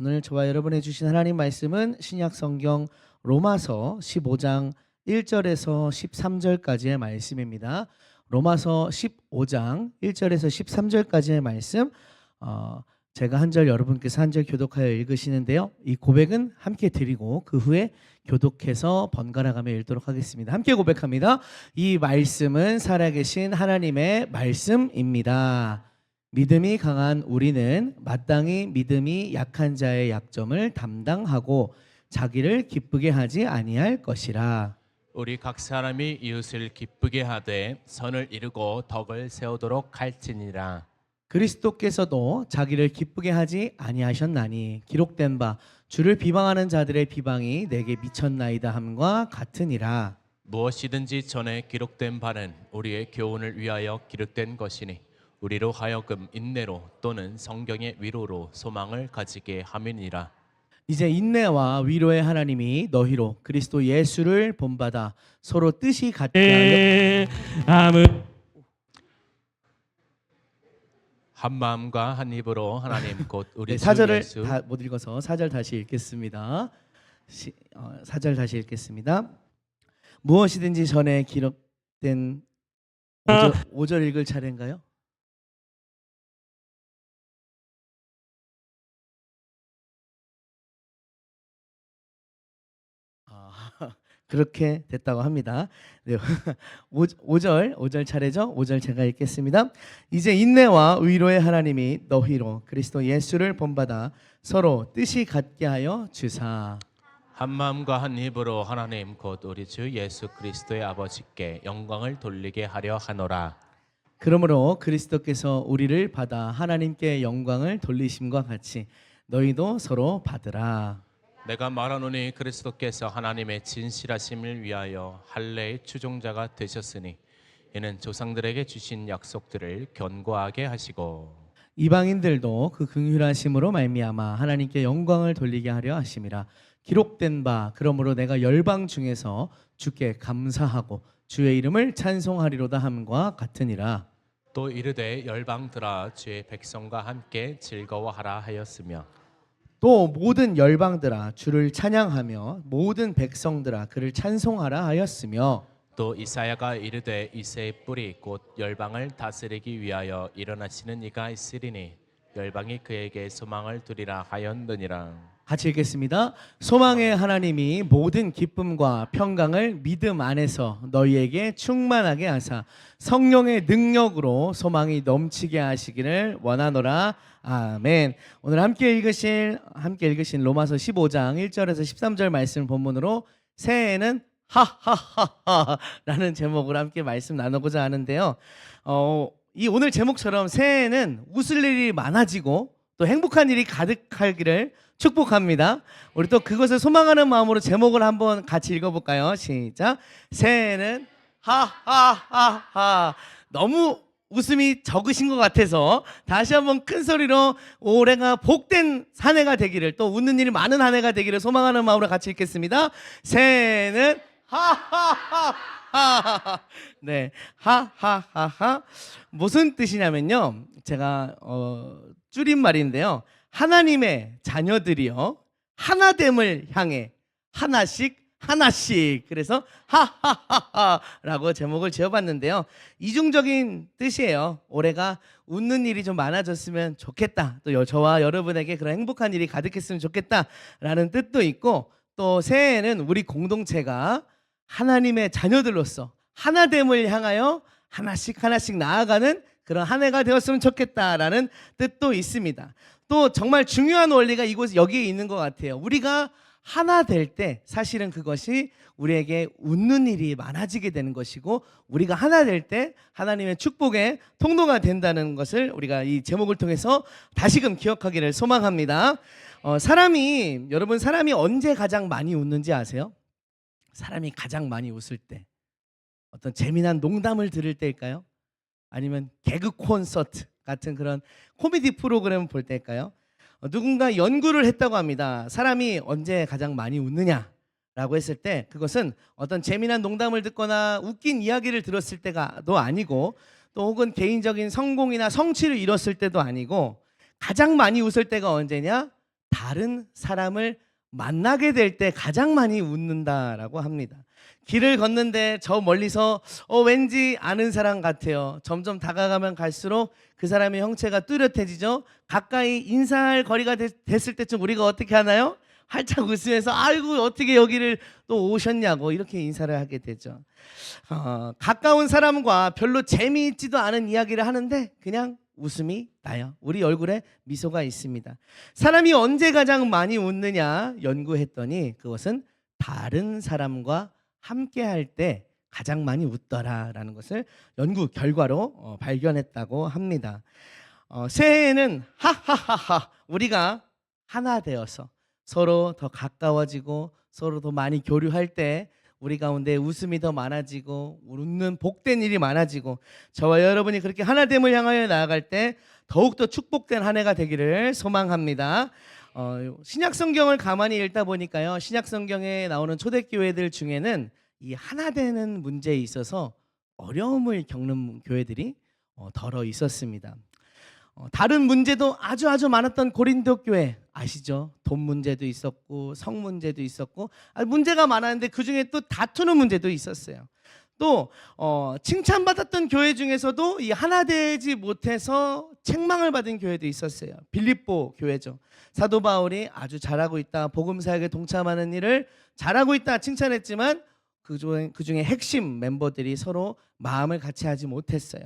오늘 저와 여러분이 주신 하나님 말씀은 신약 성경 로마서 15장 1절에서 13절까지의 말씀입니다. 로마서 15장 1절에서 13절까지의 말씀, 제가 한 절 여러분께서 한 절 교독하여 읽으시는데요. 이 고백은 함께 드리고 그 후에 교독해서 번갈아가며 읽도록 하겠습니다. 함께 고백합니다. 이 말씀은 살아계신 하나님의 말씀입니다. 믿음이 강한 우리는 마땅히 믿음이 약한 자의 약점을 담당하고 자기를 기쁘게 하지 아니할 것이라. 우리 각 사람이 이웃을 기쁘게 하되 선을 이루고 덕을 세우도록 할지니라. 그리스도께서도 자기를 기쁘게 하지 아니하셨나니 기록된 바 주를 비방하는 자들의 비방이 내게 미쳤나이다 함과 같으니라. 무엇이든지 전에 기록된 바는 우리의 교훈을 위하여 기록된 것이니 우리로 하여금 인내로 또는 성경의 위로로 소망을 가지게 함이니라. 이제 인내와 위로의 하나님이 너희로 그리스도 예수를 본받아 서로 뜻이 같게 하여 한 마음과 한 입으로 하나님 곧 우리 주 사절을 예수. 다 못 읽어서 사절 다시 읽겠습니다. 사절 다시 읽겠습니다. 무엇이든지 전에 기록된 5절 읽을 차례인가요? 그렇게 됐다고 합니다. 네, 5절 차례죠. 5절 제가 읽겠습니다. 이제 인내와 위로의 하나님이 너희로 그리스도 예수를 본받아 서로 뜻이 같게 하여 주사. 한 마음과 한 입으로 하나님 곧 우리 주 예수 그리스도의 아버지께 영광을 돌리게 하려 하노라. 그러므로 그리스도께서 우리를 받아 하나님께 영광을 돌리심과 같이 너희도 서로 받으라. 내가 말하노니 그리스도께서 하나님의 진실하심을 위하여 할례의 추종자가 되셨으니 이는 조상들에게 주신 약속들을 견고하게 하시고 이방인들도 그 긍휼하심으로 말미암아 하나님께 영광을 돌리게 하려 하심이라. 기록된 바 그러므로 내가 열방 중에서 주께 감사하고 주의 이름을 찬송하리로다 함과 같으니라. 또 이르되 열방들아 주의 백성과 함께 즐거워하라 하였으며 또 모든 열방들아 주를 찬양하며 모든 백성들아 그를 찬송하라 하였으며 또 이사야가 이르되 이새의 뿌리 곧 열방을 다스리기 위하여 일어나시는 이가 있으리니 열방이 그에게 소망을 두리라 하였느니라. 같이 읽겠습니다. 소망의 하나님이 모든 기쁨과 평강을 믿음 안에서 너희에게 충만하게 하사 성령의 능력으로 소망이 넘치게 하시기를 원하노라. 아멘. 오늘 함께 읽으신 로마서 15장 1절에서 13절 말씀 본문으로 새해에는 하하하하라는 제목으로 함께 말씀 나누고자 하는데요. 이 오늘 제목처럼 새해에는 웃을 일이 많아지고 또 행복한 일이 가득하기를 축복합니다. 우리 또 그것을 소망하는 마음으로 제목을 한번 같이 읽어볼까요? 시작. 새해는 하하하하. 너무 웃음이 적으신 것 같아서 다시 한번 큰 소리로 올해가 복된 한 해가 되기를, 또 웃는 일이 많은 한 해가 되기를 소망하는 마음으로 같이 읽겠습니다. 새해는 하하하하. 네, 하하하하. 무슨 뜻이냐면요, 제가 줄임말인데요, 하나님의 자녀들이요 하나됨을 향해 하나씩 그래서 하하하하라고 제목을 지어봤는데요, 이중적인 뜻이에요. 올해가 웃는 일이 좀 많아졌으면 좋겠다, 또 저와 여러분에게 그런 행복한 일이 가득했으면 좋겠다라는 뜻도 있고, 또 새해에는 우리 공동체가 하나님의 자녀들로서 하나됨을 향하여 하나씩 나아가는 그런 한 해가 되었으면 좋겠다라는 뜻도 있습니다. 또 정말 중요한 원리가 여기에 있는 것 같아요. 우리가 하나 될 때 사실은 그것이 우리에게 웃는 일이 많아지게 되는 것이고, 우리가 하나 될 때 하나님의 축복의 통로가 된다는 것을 우리가 이 제목을 통해서 다시금 기억하기를 소망합니다. 여러분 사람이 언제 가장 많이 웃는지 아세요? 사람이 가장 많이 웃을 때, 어떤 재미난 농담을 들을 때일까요? 아니면 개그 콘서트 같은 그런 코미디 프로그램을 볼 때일까요? 누군가 연구를 했다고 합니다. 사람이 언제 가장 많이 웃느냐라고 했을 때, 그것은 어떤 재미난 농담을 듣거나 웃긴 이야기를 들었을 때가도 아니고, 또 혹은 개인적인 성공이나 성취를 이뤘을 때도 아니고, 가장 많이 웃을 때가 언제냐? 다른 사람을 만나게 될 때 가장 많이 웃는다라고 합니다. 길을 걷는데 저 멀리서 왠지 아는 사람 같아요. 점점 다가가면 갈수록 그 사람의 형체가 뚜렷해지죠. 가까이 인사할 거리가 됐을 때쯤 우리가 어떻게 하나요? 활짝 웃으면서 아이고 어떻게 여기를 또 오셨냐고 이렇게 인사를 하게 되죠. 가까운 사람과 별로 재미있지도 않은 이야기를 하는데 그냥 웃음이 나요. 우리 얼굴에 미소가 있습니다. 사람이 언제 가장 많이 웃느냐 연구했더니 그것은 다른 사람과 함께 할 때 가장 많이 웃더라라는 것을 연구 결과로 발견했다고 합니다. 새해에는 하하하하 우리가 하나 되어서 서로 더 가까워지고 서로 더 많이 교류할 때 우리 가운데 웃음이 더 많아지고 웃는 복된 일이 많아지고 저와 여러분이 그렇게 하나됨을 향하여 나아갈 때 더욱더 축복된 한 해가 되기를 소망합니다. 신약 성경을 가만히 읽다 보니까요. 신약 성경에 나오는 초대교회들 중에는 이 하나 되는 문제에 있어서 어려움을 겪는 교회들이 덜어 있었습니다. 다른 문제도 아주 많았던 고린도 교회 아시죠? 돈 문제도 있었고 성 문제도 있었고 문제가 많았는데 그중에 또 다투는 문제도 있었어요. 또 칭찬받았던 교회 중에서도 이 하나 되지 못해서 책망을 받은 교회도 있었어요. 빌립보 교회죠. 사도 바울이 아주 잘하고 있다, 복음 사역에 동참하는 일을 잘하고 있다 칭찬했지만 그중에 핵심 멤버들이 서로 마음을 같이 하지 못했어요.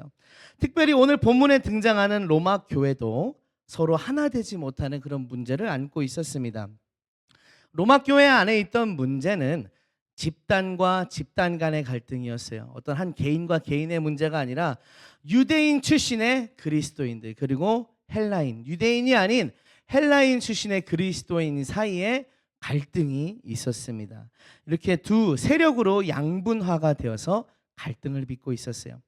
특별히 오늘 본문에 등장하는 로마 교회도 서로 하나 되지 못하는 그런 문제를 안고 있었습니다. 로마 교회 안에 있던 문제는 집단과 집단 간의 갈등이었어요. 어떤 한 개인과 개인의 문제가 아니라 유대인 출신의 그리스도인들 그리고 헬라인, 유대인이 아닌 헬라인 출신의 그리스도인 사이에 갈등이 있었습니다. 이렇게 두 세력으로 양분화가 되어서 갈등을 빚고 있었어요.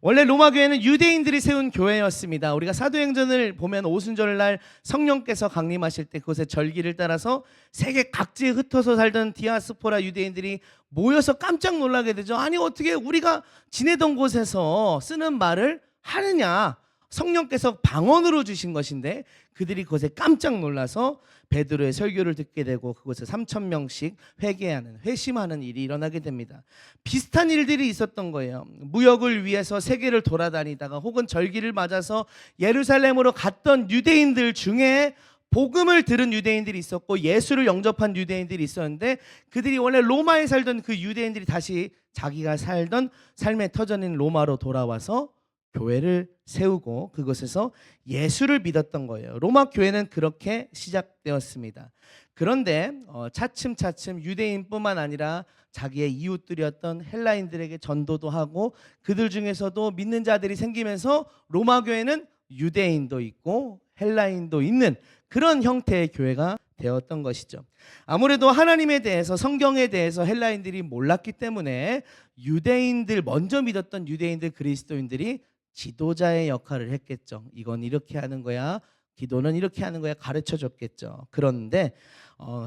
원래 로마 교회는 유대인들이 세운 교회였습니다. 우리가 사도행전을 보면 오순절날 성령께서 강림하실 때 그곳의 절기를 따라서 세계 각지에 흩어서 살던 디아스포라 유대인들이 모여서 깜짝 놀라게 되죠. 아니 어떻게 우리가 지내던 곳에서 쓰는 말을 하느냐. 성령께서 방언으로 주신 것인데 그들이 그것에 깜짝 놀라서 베드로의 설교를 듣게 되고 그곳에 3,000명씩 회개하는 회심하는 일이 일어나게 됩니다. 비슷한 일들이 있었던 거예요. 무역을 위해서 세계를 돌아다니다가 혹은 절기를 맞아서 예루살렘으로 갔던 유대인들 중에 복음을 들은 유대인들이 있었고 예수를 영접한 유대인들이 있었는데 그들이 원래 로마에 살던 그 유대인들이 다시 자기가 살던 삶의 터전인 로마로 돌아와서 교회를 세우고 그곳에서 예수를 믿었던 거예요. 로마 교회는 그렇게 시작되었습니다. 그런데 차츰 유대인뿐만 아니라 자기의 이웃들이었던 헬라인들에게 전도도 하고 그들 중에서도 믿는 자들이 생기면서 로마 교회는 유대인도 있고 헬라인도 있는 그런 형태의 교회가 되었던 것이죠. 아무래도 하나님에 대해서 성경에 대해서 헬라인들이 몰랐기 때문에 유대인들 먼저 믿었던 유대인들 그리스도인들이 지도자의 역할을 했겠죠. 이건 이렇게 하는 거야. 기도는 이렇게 하는 거야. 가르쳐 줬겠죠. 그런데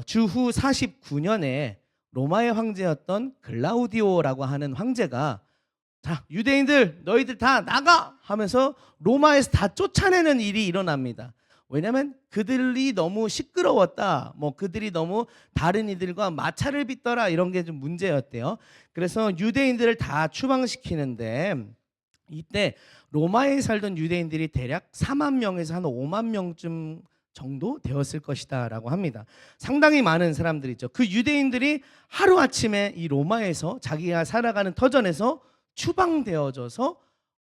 주후 49년에 로마의 황제였던 글라우디오라고 하는 황제가 자, 유대인들 너희들 다 나가 하면서 로마에서 다 쫓아내는 일이 일어납니다. 왜냐하면 그들이 너무 시끄러웠다. 그들이 너무 다른 이들과 마찰을 빚더라. 이런 게 좀 문제였대요. 그래서 유대인들을 다 추방시키는데 이때 로마에 살던 유대인들이 대략 4만 명에서 한 5만 명쯤 정도 되었을 것이다 라고 합니다. 상당히 많은 사람들이죠. 그 유대인들이 하루아침에 이 로마에서 자기가 살아가는 터전에서 추방되어져서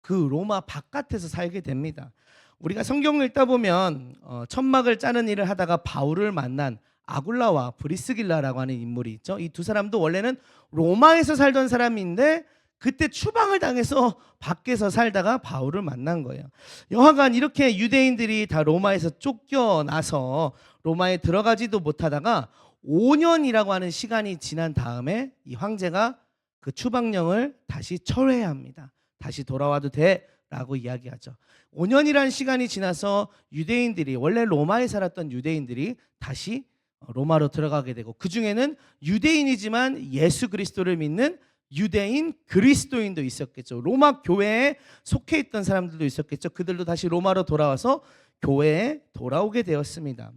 그 로마 바깥에서 살게 됩니다. 우리가 성경을 읽다 보면 천막을 짜는 일을 하다가 바울을 만난 아굴라와 브리스길라라고 하는 인물이 있죠. 이 두 사람도 원래는 로마에서 살던 사람인데 그때 추방을 당해서 밖에서 살다가 바울을 만난 거예요. 여하간 이렇게 유대인들이 다 로마에서 쫓겨나서 로마에 들어가지도 못하다가 5년이라고 하는 시간이 지난 다음에 이 황제가 그 추방령을 다시 철회해야 합니다. 다시 돌아와도 돼라고 이야기하죠. 5년이라는 시간이 지나서 유대인들이 원래 로마에 살았던 유대인들이 다시 로마로 들어가게 되고 그 중에는 유대인이지만 예수 그리스도를 믿는 유대인 그리스도인도 있었겠죠. 로마 교회에 속해 있던 사람들도 있었겠죠. 그들도 다시 로마로 돌아와서 교회에 돌아오게 되었습니다.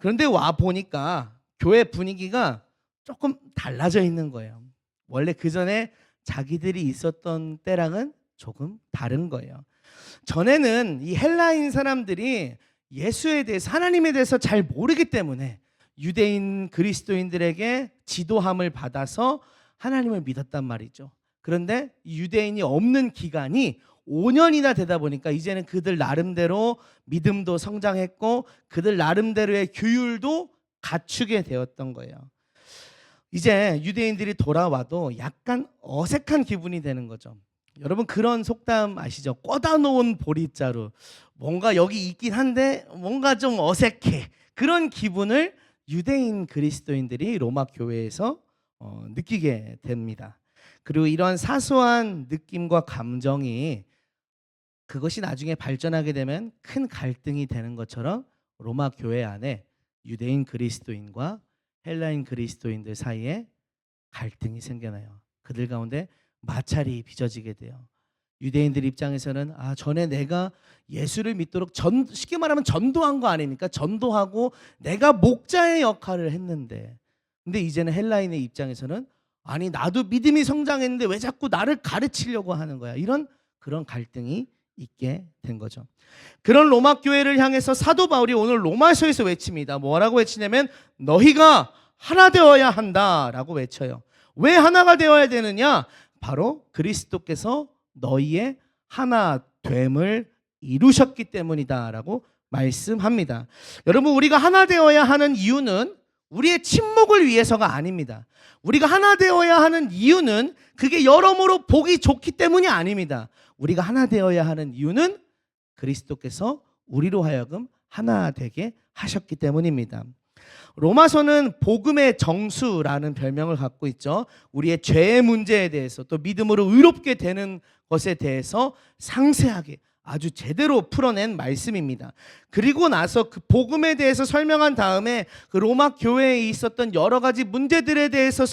그런데 와 보니까 교회 분위기가 조금 달라져 있는 거예요. 원래 그 전에 자기들이 있었던 때랑은 조금 다른 거예요. 전에는 이 헬라인 사람들이 예수에 대해서, 하나님에 대해서 잘 모르기 때문에 유대인 그리스도인들에게 지도함을 받아서 하나님을 믿었단 말이죠. 그런데 유대인이 없는 기간이 5년이나 되다 보니까 이제는 그들 나름대로 믿음도 성장했고 그들 나름대로의 규율도 갖추게 되었던 거예요. 이제 유대인들이 돌아와도 약간 어색한 기분이 되는 거죠. 여러분 그런 속담 아시죠? 꽂아 놓은 보릿자루. 뭔가 여기 있긴 한데 뭔가 좀 어색해. 그런 기분을 유대인 그리스도인들이 로마 교회에서 느끼게 됩니다. 그리고 이런 사소한 느낌과 감정이 그것이 나중에 발전하게 되면 큰 갈등이 되는 것처럼 로마 교회 안에 유대인 그리스도인과 헬라인 그리스도인들 사이에 갈등이 생겨나요. 그들 가운데 마찰이 빚어지게 돼요. 유대인들 입장에서는 전에 내가 예수를 믿도록 쉽게 말하면 전도한 거 아닙니까? 전도하고 내가 목자의 역할을 했는데, 근데 이제는 헬라인의 입장에서는 아니 나도 믿음이 성장했는데 왜 자꾸 나를 가르치려고 하는 거야? 그런 갈등이 있게 된 거죠. 그런 로마 교회를 향해서 사도 바울이 오늘 로마서에서 외칩니다. 뭐라고 외치냐면 너희가 하나 되어야 한다라고 외쳐요. 왜 하나가 되어야 되느냐? 바로 그리스도께서 너희의 하나됨을 이루셨기 때문이다라고 말씀합니다. 여러분 우리가 하나 되어야 하는 이유는 우리의 침묵을 위해서가 아닙니다. 우리가 하나 되어야 하는 이유는 그게 여러모로 보기 좋기 때문이 아닙니다. 우리가 하나 되어야 하는 이유는 그리스도께서 우리로 하여금 하나 되게 하셨기 때문입니다. 로마서는 복음의 정수라는 별명을 갖고 있죠. 우리의 죄의 문제에 대해서 또 믿음으로 의롭게 되는 것에 대해서 상세하게 아주 제대로 풀어낸 말씀입니다. 그리고 나서 그 복음에 대해서 설명한 다음에 그 로마 교회에 있었던 여러 가지 문제들에 대해서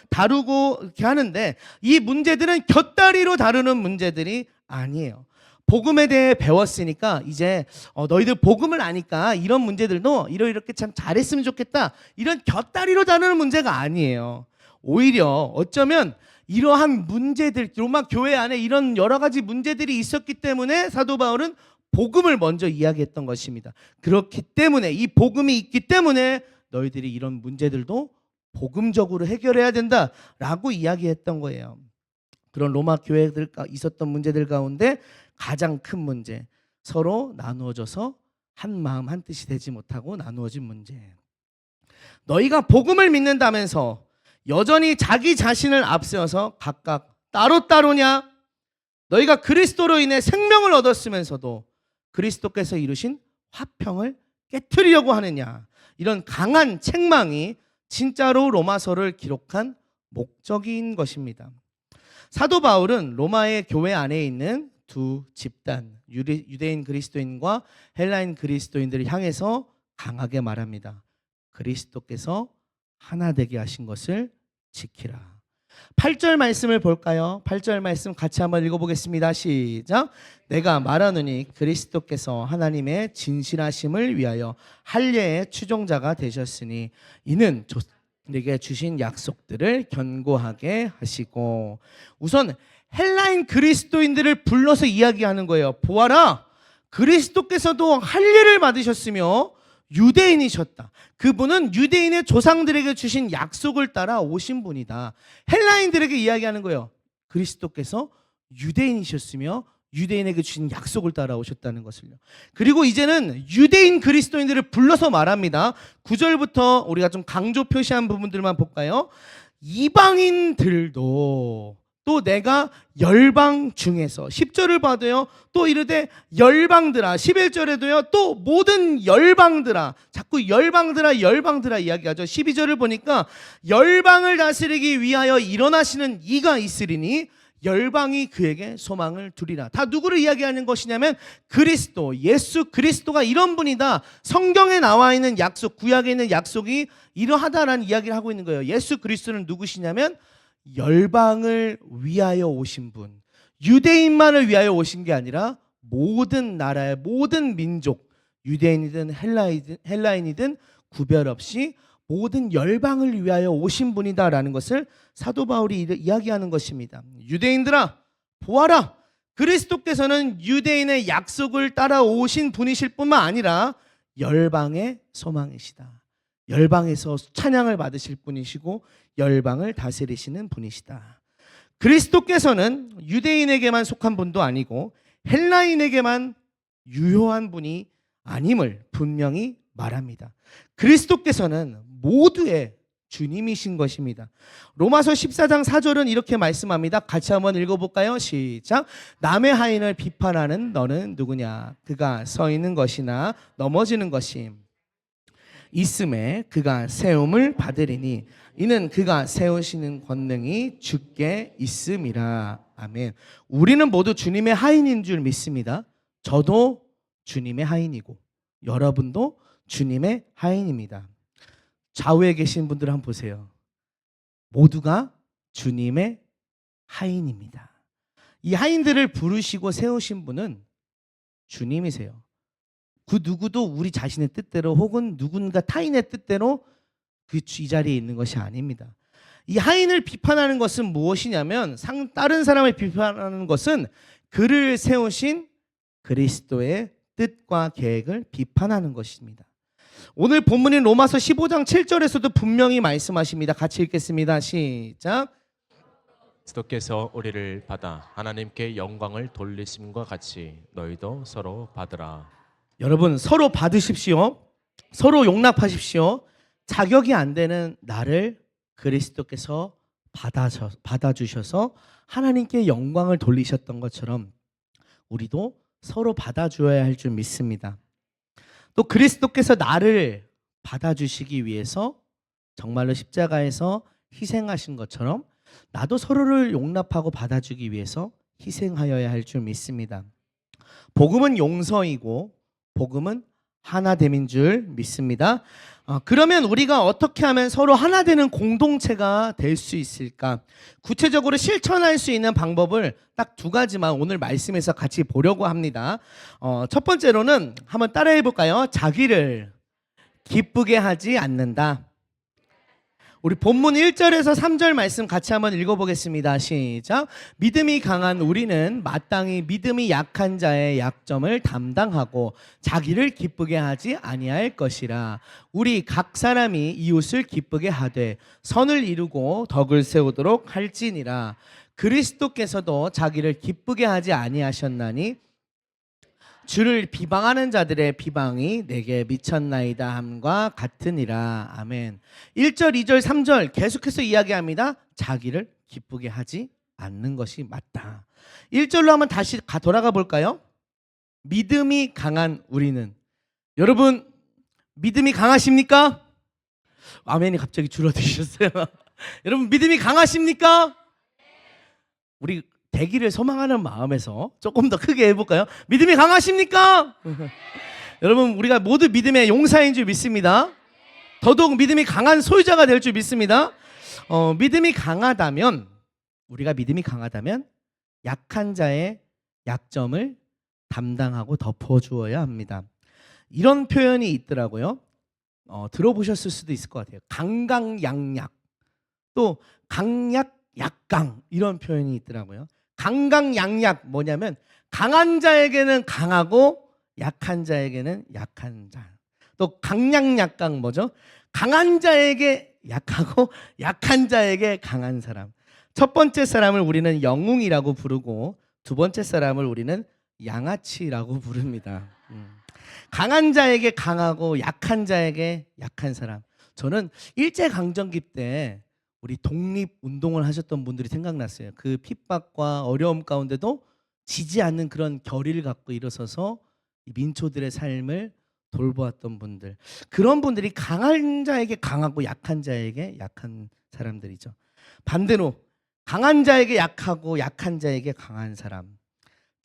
다루고 이렇게 하는데 이 문제들은 곁다리로 다루는 문제들이 아니에요. 복음에 대해 배웠으니까 이제 너희들 복음을 아니까 이런 문제들도 이렇게 참 잘했으면 좋겠다, 이런 곁다리로 다루는 문제가 아니에요. 오히려 어쩌면 이러한 문제들, 로마 교회 안에 이런 여러 가지 문제들이 있었기 때문에 사도 바울은 복음을 먼저 이야기했던 것입니다. 그렇기 때문에 이 복음이 있기 때문에 너희들이 이런 문제들도 복음적으로 해결해야 된다라고 이야기했던 거예요. 그런 로마 교회들 있었던 문제들 가운데 가장 큰 문제, 서로 나누어져서 한 마음 한 뜻이 되지 못하고 나누어진 문제. 너희가 복음을 믿는다면서 여전히 자기 자신을 앞세워서 각각 따로따로냐? 너희가 그리스도로 인해 생명을 얻었으면서도 그리스도께서 이루신 화평을 깨트리려고 하느냐? 이런 강한 책망이 진짜로 로마서를 기록한 목적인 것입니다. 사도 바울은 로마의 교회 안에 있는 두 집단, 유대인 그리스도인과 헬라인 그리스도인들을 향해서 강하게 말합니다. 그리스도께서 하나 되게 하신 것을 지키라. 8절 말씀을 볼까요? 8절 말씀 같이 한번 읽어보겠습니다. 시작. 내가 말하노니 그리스도께서 하나님의 진실하심을 위하여 할례의 추종자가 되셨으니 이는 내게 주신 약속들을 견고하게 하시고. 우선 헬라인 그리스도인들을 불러서 이야기하는 거예요. 보아라, 그리스도께서도 할례를 받으셨으며 유대인이셨다. 그분은 유대인의 조상들에게 주신 약속을 따라 오신 분이다. 헬라인들에게 이야기하는 거예요. 그리스도께서 유대인이셨으며 유대인에게 주신 약속을 따라 오셨다는 것을요. 그리고 이제는 유대인 그리스도인들을 불러서 말합니다. 9절부터 우리가 좀 강조 표시한 부분들만 볼까요? 이방인들도 또 내가 열방 중에서, 10절을 봐도요, 또 이르되 열방들아, 11절에도요, 또 모든 열방들아, 자꾸 열방들아 이야기하죠. 12절을 보니까 열방을 다스리기 위하여 일어나시는 이가 있으리니 열방이 그에게 소망을 두리라. 다 누구를 이야기하는 것이냐면 그리스도, 예수 그리스도가 이런 분이다. 성경에 나와 있는 약속, 구약에 있는 약속이 이러하다라는 이야기를 하고 있는 거예요. 예수 그리스도는 누구시냐면 열방을 위하여 오신 분, 유대인만을 위하여 오신 게 아니라 모든 나라의 모든 민족, 유대인이든 헬라인이든 구별 없이 모든 열방을 위하여 오신 분이다라는 것을 사도 바울이 이야기하는 것입니다. 유대인들아 보아라, 그리스도께서는 유대인의 약속을 따라오신 분이실 뿐만 아니라 열방의 소망이시다. 열방에서 찬양을 받으실 분이시고 열방을 다스리시는 분이시다. 그리스도께서는 유대인에게만 속한 분도 아니고 헬라인에게만 유효한 분이 아님을 분명히 말합니다. 그리스도께서는 모두의 주님이신 것입니다. 로마서 14장 4절은 이렇게 말씀합니다. 같이 한번 읽어볼까요? 시작. 남의 하인을 비판하는 너는 누구냐? 그가 서 있는 것이나 넘어지는 것이 있음에 그가 세움을 받으리니 이는 그가 세우시는 권능이 주께 있음이라. 아멘. 우리는 모두 주님의 하인인 줄 믿습니다. 저도 주님의 하인이고 여러분도 주님의 하인입니다. 좌우에 계신 분들 한번 보세요. 모두가 주님의 하인입니다. 이 하인들을 부르시고 세우신 분은 주님이세요. 그 누구도 우리 자신의 뜻대로 혹은 누군가 타인의 뜻대로 이 자리에 있는 것이 아닙니다. 이 하인을 비판하는 것은 무엇이냐면 다른 사람을 비판하는 것은 그를 세우신 그리스도의 뜻과 계획을 비판하는 것입니다. 오늘 본문인 로마서 15장 7절에서도 분명히 말씀하십니다. 같이 읽겠습니다. 시작. 그리스도께서 우리를 받아 하나님께 영광을 돌리심과 같이 너희도 서로 받으라. 여러분 서로 받으십시오. 서로 용납하십시오. 자격이 안 되는 나를 그리스도께서 받아주셔서 하나님께 영광을 돌리셨던 것처럼 우리도 서로 받아주어야 할 줄 믿습니다. 또 그리스도께서 나를 받아주시기 위해서 정말로 십자가에서 희생하신 것처럼 나도 서로를 용납하고 받아주기 위해서 희생하여야 할 줄 믿습니다. 복음은 용서이고 복음은 하나됨인 줄 믿습니다. 그러면 우리가 어떻게 하면 서로 하나 되는 공동체가 될 수 있을까? 구체적으로 실천할 수 있는 방법을 딱 두 가지만 오늘 말씀에서 같이 보려고 합니다. 첫 번째로는 한번 따라해 볼까요? 자기를 기쁘게 하지 않는다. 우리 본문 1절에서 3절 말씀 같이 한번 읽어보겠습니다. 시작. 믿음이 강한 우리는 마땅히 믿음이 약한 자의 약점을 담당하고 자기를 기쁘게 하지 아니할 것이라. 우리 각 사람이 이웃을 기쁘게 하되 선을 이루고 덕을 세우도록 할지니라. 그리스도께서도 자기를 기쁘게 하지 아니하셨나니 주를 비방하는 자들의 비방이 내게 미쳤나이다 함과 같으니라. 아멘. 1절, 2절, 3절 계속해서 이야기합니다. 자기를 기쁘게 하지 않는 것이 맞다. 1절로 한번 다시 돌아가 볼까요? 믿음이 강한 우리는. 여러분 믿음이 강하십니까? 아멘이 갑자기 줄어드셨어요. 여러분 믿음이 강하십니까? 우리 되기를 소망하는 마음에서 조금 더 크게 해볼까요? 믿음이 강하십니까? 여러분 우리가 모두 믿음의 용사인 줄 믿습니다. 더더욱 믿음이 강한 소유자가 될 줄 믿습니다. 믿음이 강하다면 우리가 믿음이 강하다면 약한 자의 약점을 담당하고 덮어주어야 합니다. 이런 표현이 있더라고요. 들어보셨을 수도 있을 것 같아요. 강강약약 또 강약 약강 이런 표현이 있더라고요. 강강약약 뭐냐면 강한 자에게는 강하고 약한 자에게는 약한 자. 또 강약약강 뭐죠? 강한 자에게 약하고 약한 자에게 강한 사람. 첫 번째 사람을 우리는 영웅이라고 부르고 두 번째 사람을 우리는 양아치라고 부릅니다. 강한 자에게 강하고 약한 자에게 약한 사람. 저는 일제강점기 때 우리 독립운동을 하셨던 분들이 생각났어요. 그 핍박과 어려움 가운데도 지지 않는 그런 결의를 갖고 일어서서 민초들의 삶을 돌보았던 분들. 그런 분들이 강한 자에게 강하고 약한 자에게 약한 사람들이죠. 반대로 강한 자에게 약하고 약한 자에게 강한 사람.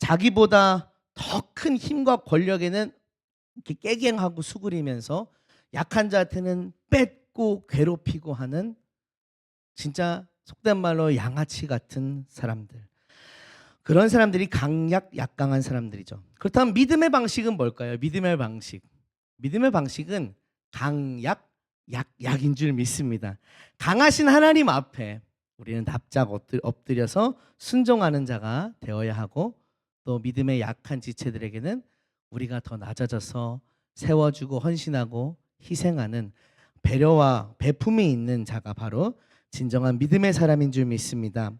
자기보다 더 큰 힘과 권력에는 이렇게 깨갱하고 수그리면서 약한 자한테는 뺏고 괴롭히고 하는 진짜 속된 말로 양아치 같은 사람들. 그런 사람들이 강약 약강한 사람들이죠. 그렇다면 믿음의 방식은 뭘까요? 믿음의 방식은 강약, 약인 줄 믿습니다. 강하신 하나님 앞에 우리는 납작 엎드려서 순종하는 자가 되어야 하고, 또 믿음의 약한 지체들에게는 우리가 더 낮아져서 세워주고 헌신하고 희생하는 배려와 배품이 있는 자가 바로 진정한 믿음의 사람인 줄 믿습니다.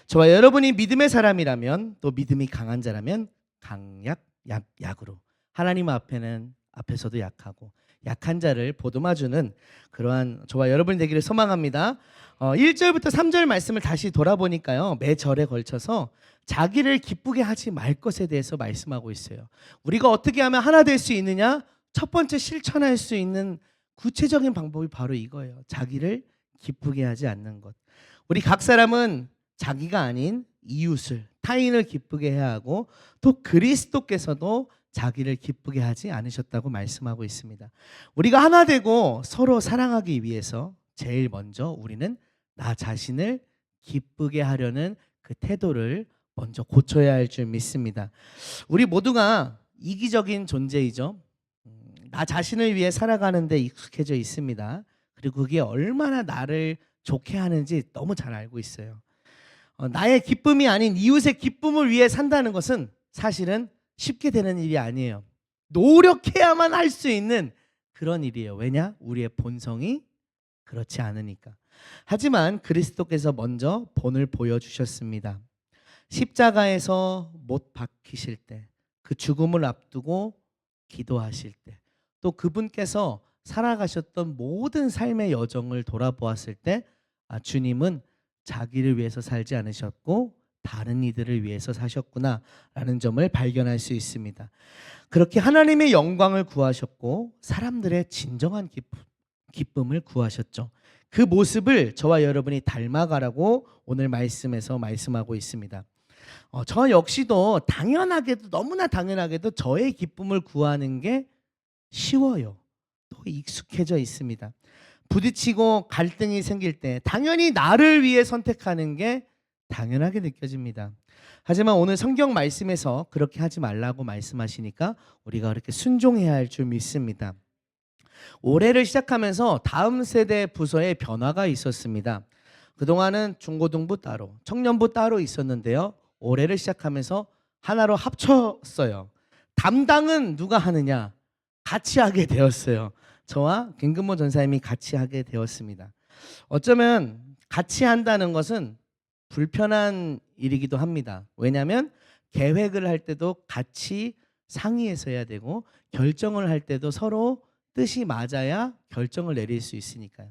저와 여러분이 믿음의 사람이라면, 또 믿음이 강한 자라면 강약, 약으로 하나님 앞에서도 약하고 약한 자를 보듬어주는 그러한 저와 여러분이 되기를 소망합니다. 1절부터 3절 말씀을 다시 돌아보니까요, 매 절에 걸쳐서 자기를 기쁘게 하지 말 것에 대해서 말씀하고 있어요. 우리가 어떻게 하면 하나 될 수 있느냐? 첫 번째 실천할 수 있는 구체적인 방법이 바로 이거예요. 자기를 기쁘게 하지 않는 것. 우리 각 사람은 자기가 아닌 이웃을, 타인을 기쁘게 해야 하고, 또 그리스도께서도 자기를 기쁘게 하지 않으셨다고 말씀하고 있습니다. 우리가 하나 되고 서로 사랑하기 위해서 제일 먼저 우리는 나 자신을 기쁘게 하려는 그 태도를 먼저 고쳐야 할 줄 믿습니다. 우리 모두가 이기적인 존재이죠. 나 자신을 위해 살아가는 데 익숙해져 있습니다. 그리고 그게 얼마나 나를 좋게 하는지 너무 잘 알고 있어요. 나의 기쁨이 아닌 이웃의 기쁨을 위해 산다는 것은 사실은 쉽게 되는 일이 아니에요. 노력해야만 할 수 있는 그런 일이에요. 왜냐? 우리의 본성이 그렇지 않으니까. 하지만 그리스도께서 먼저 본을 보여주셨습니다. 십자가에서 못 박히실 때, 그 죽음을 앞두고 기도하실 때, 또 그분께서 살아가셨던 모든 삶의 여정을 돌아보았을 때, 주님은 자기를 위해서 살지 않으셨고 다른 이들을 위해서 사셨구나라는 점을 발견할 수 있습니다. 그렇게 하나님의 영광을 구하셨고 사람들의 진정한 기쁨을 구하셨죠. 그 모습을 저와 여러분이 닮아가라고 오늘 말씀에서 말씀하고 있습니다. 저 역시도 당연하게도, 너무나 당연하게도 저의 기쁨을 구하는 게 쉬워요. 또 익숙해져 있습니다. 부딪히고 갈등이 생길 때 당연히 나를 위해 선택하는 게 당연하게 느껴집니다. 하지만 오늘 성경 말씀에서 그렇게 하지 말라고 말씀하시니까 우리가 그렇게 순종해야 할 줄 믿습니다. 올해를 시작하면서 다음 세대 부서에 변화가 있었습니다. 그동안은 중고등부 따로, 청년부 따로 있었는데요, 올해를 시작하면서 하나로 합쳤어요. 담당은 누가 하느냐? 같이 하게 되었어요. 저와 김근모 전사님이 같이 하게 되었습니다. 어쩌면 같이 한다는 것은 불편한 일이기도 합니다. 왜냐하면 계획을 할 때도 같이 상의해서 해야 되고, 결정을 할 때도 서로 뜻이 맞아야 결정을 내릴 수 있으니까요.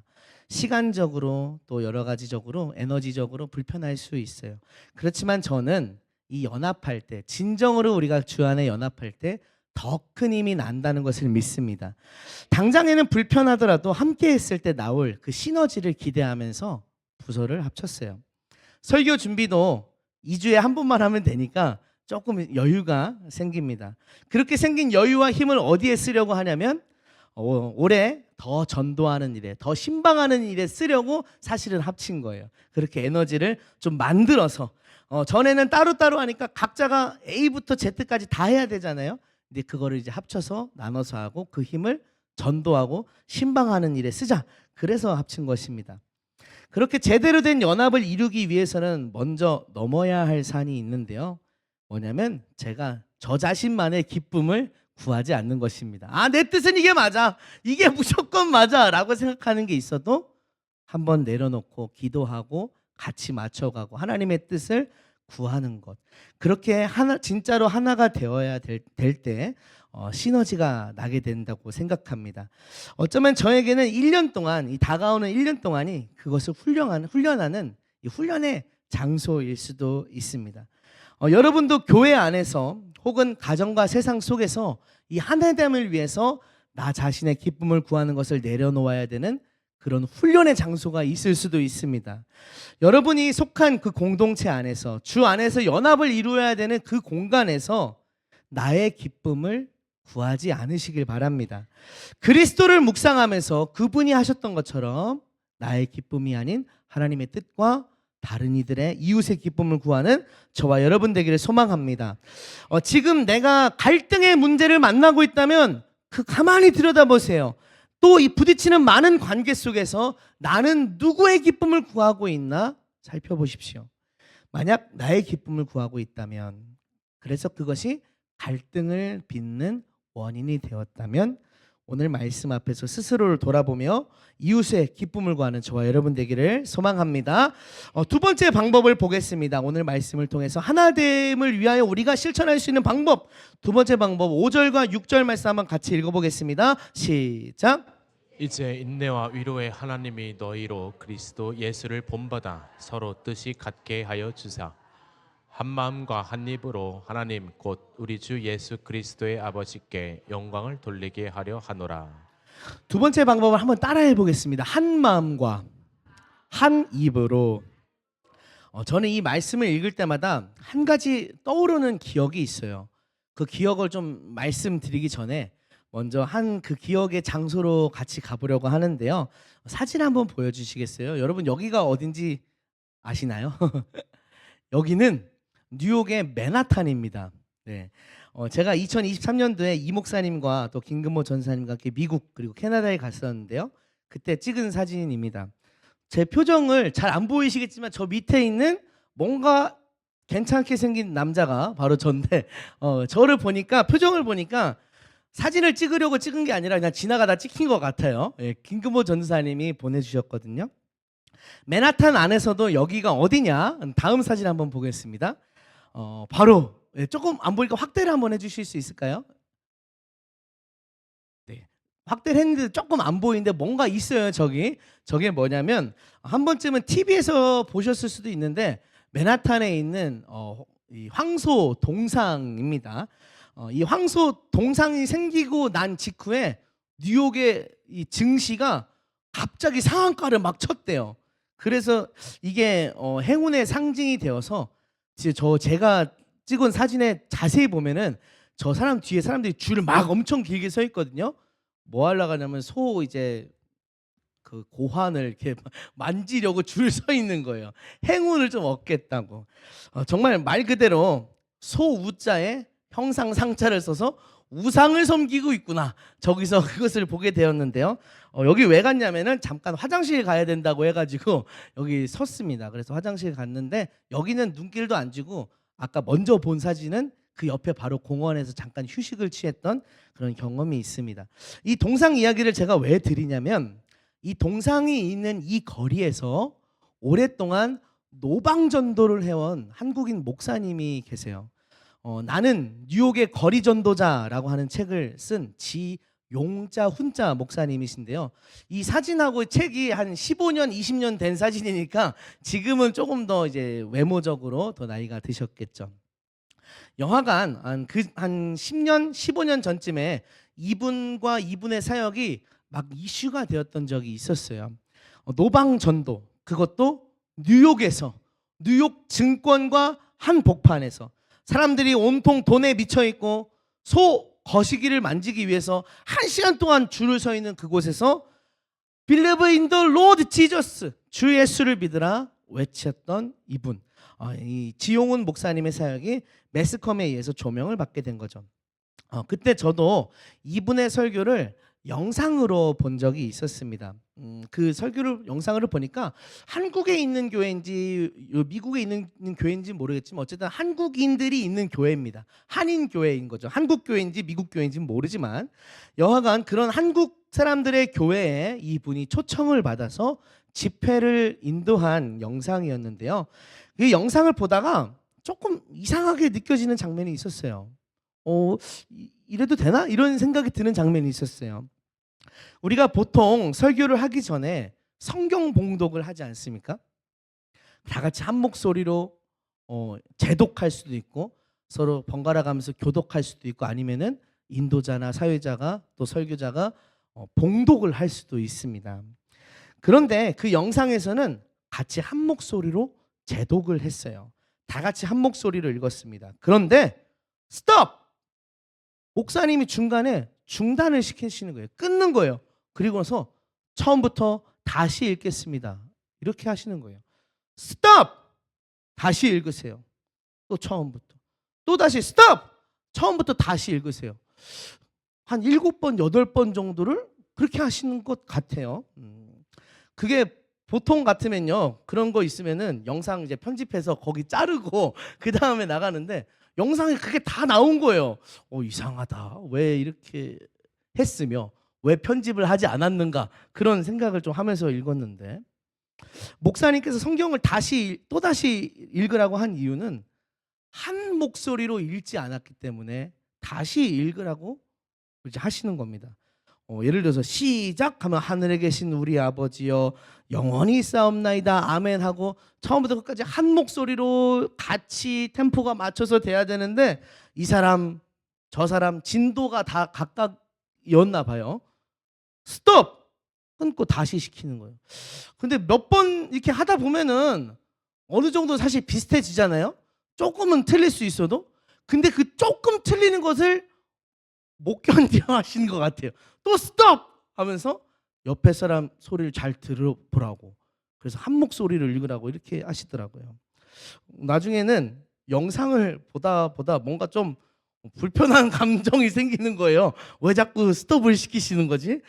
시간적으로 또 여러 가지적으로, 에너지적으로 불편할 수 있어요. 그렇지만 저는 이 연합할 때, 진정으로 우리가 주 안에 연합할 때 더 큰 힘이 난다는 것을 믿습니다. 당장에는 불편하더라도 함께 했을 때 나올 그 시너지를 기대하면서 부서를 합쳤어요. 설교 준비도 2주에 한 번만 하면 되니까 조금 여유가 생깁니다. 그렇게 생긴 여유와 힘을 어디에 쓰려고 하냐면 올해 더 전도하는 일에, 더 신방하는 일에 쓰려고 사실은 합친 거예요. 그렇게 에너지를 좀 만들어서, 전에는 따로따로 하니까 각자가 A부터 Z까지 다 해야 되잖아요. 근데 그거를 이제 합쳐서 나눠서 하고 그 힘을 전도하고 신방하는 일에 쓰자. 그래서 합친 것입니다. 그렇게 제대로 된 연합을 이루기 위해서는 먼저 넘어야 할 산이 있는데요. 뭐냐면 제가 저 자신만의 기쁨을 구하지 않는 것입니다. 내 뜻은 이게 맞아, 이게 무조건 맞아 라고 생각하는 게 있어도 한번 내려놓고 기도하고 같이 맞춰가고 하나님의 뜻을 구하는 것, 그렇게 진짜로 하나가 되어야 될 때 시너지가 나게 된다고 생각합니다. 어쩌면 저에게는 1년 동안, 이 다가오는 1년 동안이 그것을 훈련하는 이 훈련의 장소일 수도 있습니다. 여러분도 교회 안에서 혹은 가정과 세상 속에서 이 하나됨을 위해서 나 자신의 기쁨을 구하는 것을 내려놓아야 되는 그런 훈련의 장소가 있을 수도 있습니다. 여러분이 속한 그 공동체 안에서, 주 안에서 연합을 이루어야 되는 그 공간에서 나의 기쁨을 구하지 않으시길 바랍니다. 그리스도를 묵상하면서 그분이 하셨던 것처럼 나의 기쁨이 아닌 하나님의 뜻과 다른 이들의, 이웃의 기쁨을 구하는 저와 여러분 되기를 소망합니다. 지금 내가 갈등의 문제를 만나고 있다면 가만히 들여다보세요. 또 이 부딪히는 많은 관계 속에서 나는 누구의 기쁨을 구하고 있나 살펴보십시오. 만약 나의 기쁨을 구하고 있다면, 그래서 그것이 갈등을 빚는 원인이 되었다면, 오늘 말씀 앞에서 스스로를 돌아보며 이웃의 기쁨을 구하는 저와 여러분 되기를 소망합니다. 두 번째 방법을 보겠습니다. 오늘 말씀을 통해서 하나됨을 위하여 우리가 실천할 수 있는 방법, 두 번째 방법 5절과 6절 말씀 한번 같이 읽어보겠습니다. 시작. 이제 인내와 위로의 하나님이 너희로 그리스도 예수를 본받아 서로 뜻이 같게 하여 주사 한 마음과 한 입으로 하나님 곧 우리 주 예수 그리스도의 아버지께 영광을 돌리게 하려 하노라. 두 번째 방법을 한번 따라해 보겠습니다. 한 마음과 한 입으로. 저는 이 말씀을 읽을 때마다 한 가지 떠오르는 기억이 있어요. 그 기억을 좀 말씀드리기 전에 먼저 한 그 기억의 장소로 같이 가보려고 하는데요. 사진 한번 보여주시겠어요? 여러분 여기가 어딘지 아시나요? 여기는 뉴욕의 맨하탄입니다. 네. 제가 2023년도에 이 목사님과 또 김근모 전사님과 함께 미국 그리고 캐나다에 갔었는데요. 그때 찍은 사진입니다. 제 표정을 잘 안 보이시겠지만 저 밑에 있는 뭔가 괜찮게 생긴 남자가 바로 전데 저를 보니까 표정을 보니까 사진을 찍으려고 찍은 게 아니라 그냥 지나가다 찍힌 것 같아요. 예, 김근모 전사님이 보내주셨거든요. 맨하탄 안에서도 여기가 어디냐? 다음 사진 한번 보겠습니다. 바로 조금 안 보니까 확대를 한번 해주실 수 있을까요? 네, 확대를 했는데 조금 안 보이는데 뭔가 있어요. 저게 뭐냐면 한 번쯤은 TV에서 보셨을 수도 있는데 맨하탄에 있는 이 황소 동상입니다. 이 황소 동상이 생기고 난 직후에 뉴욕의 이 증시가 갑자기 상한가를 막 쳤대요. 그래서 이게 행운의 상징이 되어서 제가 찍은 사진에 자세히 보면은 저 사람 뒤에 사람들이 줄을 막 엄청 길게 서 있거든요. 뭐 하려고 하냐면 소 이제 그 고환을 이렇게 만지려고 줄 서 있는 거예요. 행운을 좀 얻겠다고. 정말 말 그대로 소우자에 형상상자를 써서 우상을 섬기고 있구나. 저기서 그것을 보게 되었는데요. 여기 왜 갔냐면은 잠깐 화장실 가야 된다고 해가지고 여기 섰습니다. 그래서 화장실 갔는데 여기는 눈길도 안 주고 아까 먼저 본 사진은 그 옆에 바로 공원에서 잠깐 휴식을 취했던 그런 경험이 있습니다. 이 동상 이야기를 제가 왜 드리냐면 이 동상이 있는 이 거리에서 오랫동안 노방전도를 해온 한국인 목사님이 계세요. 나는 뉴욕의 거리 전도자라고 하는 책을 쓴 지용자 훈자 목사님이신데요. 이 사진하고 책이 한 15년, 20년 된 사진이니까 지금은 조금 더 이제 외모적으로 더 나이가 드셨겠죠. 영화관 한 10년, 15년 전쯤에 이분과 이분의 사역이 막 이슈가 되었던 적이 있었어요. 노방 전도, 그것도 뉴욕에서, 뉴욕 증권과 한 복판에서 사람들이 온통 돈에 미쳐 있고 소 거시기를 만지기 위해서 1시간 동안 줄을 서 있는 그곳에서 Believe in the Lord Jesus, 주 예수를 믿으라 외쳤던 이분, 이 지용훈 목사님의 사역이 매스컴에 의해서 조명을 받게 된 거죠. 그때 저도 이분의 설교를 영상으로 본 적이 있었습니다. 그 설교를 영상으로 보니까 한국에 있는 교회인지 미국에 있는 교회인지 모르겠지만 어쨌든 한국인들이 있는 교회입니다. 한인 교회인 거죠. 한국 교회인지 미국 교회인지는 모르지만 여하간 그런 한국 사람들의 교회에 이분이 초청을 받아서 집회를 인도한 영상이었는데요. 그 영상을 보다가 조금 이상하게 느껴지는 장면이 있었어요. 이래도 되나? 이런 생각이 드는 장면이 있었어요. 우리가 보통 설교를 하기 전에 성경 봉독을 하지 않습니까? 다 같이 한 목소리로 제독할 수도 있고 서로 번갈아 가면서 교독할 수도 있고 아니면은 인도자나 사회자가 또 설교자가 봉독을 할 수도 있습니다. 그런데 그 영상에서는 같이 한 목소리로 제독을 했어요. 다 같이 한 목소리로 읽었습니다. 그런데 스톱! 목사님이 중간에 중단을 시키시는 거예요. 끊는 거예요. 그리고 나서 처음부터 다시 읽겠습니다. 이렇게 하시는 거예요. 스톱! 다시 읽으세요. 또 처음부터. 또 다시 스톱! 처음부터 다시 읽으세요. 한 7번, 8번 정도를 그렇게 하시는 것 같아요. 그게 보통 같으면요, 그런 거 있으면은 영상 이제 편집해서 거기 자르고 그 다음에 나가는데 영상에 그게 다 나온 거예요. 이상하다. 왜 이렇게 했으며 왜 편집을 하지 않았는가, 그런 생각을 좀 하면서 읽었는데, 목사님께서 성경을 또다시 읽으라고 한 이유는 한 목소리로 읽지 않았기 때문에 다시 읽으라고 이제 하시는 겁니다. 예를 들어서 시작하면 하늘에 계신 우리 아버지여 영원히 싸움나이다 아멘 하고 처음부터 끝까지 한 목소리로 같이 템포가 맞춰서 돼야 되는데, 이 사람 저 사람 진도가 다 각각이었나 봐요. 스톱! 끊고 다시 시키는 거예요. 근데 몇 번 이렇게 하다 보면은 어느 정도 사실 비슷해지잖아요. 조금은 틀릴 수 있어도. 근데 그 조금 틀리는 것을 못 견뎌 하시는 것 같아요. 또 스톱! 하면서 옆에 사람 소리를 잘 들어보라고, 그래서 한 목소리를 읽으라고 이렇게 하시더라고요. 나중에는 영상을 보다 뭔가 좀 불편한 감정이 생기는 거예요. 왜 자꾸 스톱을 시키시는 거지?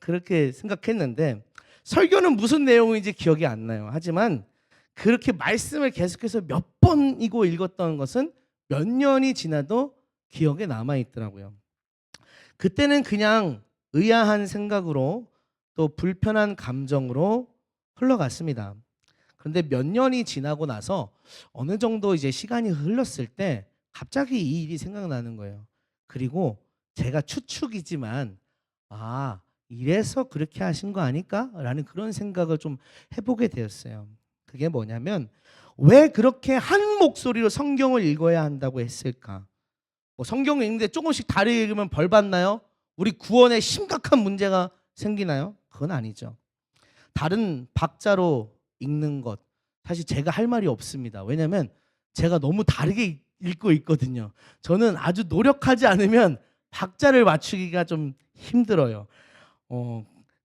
그렇게 생각했는데, 설교는 무슨 내용인지 기억이 안 나요. 하지만 그렇게 말씀을 계속해서 몇 번이고 읽었던 것은 몇 년이 지나도 기억에 남아 있더라고요. 그때는 그냥 의아한 생각으로 또 불편한 감정으로 흘러갔습니다. 그런데 몇 년이 지나고 나서 어느 정도 이제 시간이 흘렀을 때 갑자기 이 일이 생각나는 거예요. 그리고 제가 추측이지만, 이래서 그렇게 하신 거 아닐까라는 그런 생각을 좀 해보게 되었어요. 그게 뭐냐면, 왜 그렇게 한 목소리로 성경을 읽어야 한다고 했을까? 성경을 읽는데 조금씩 다르게 읽으면 벌 받나요? 우리 구원에 심각한 문제가 생기나요? 그건 아니죠. 다른 박자로 읽는 것, 사실 제가 할 말이 없습니다. 왜냐하면 제가 너무 다르게 읽고 있거든요. 저는 아주 노력하지 않으면 박자를 맞추기가 좀 힘들어요.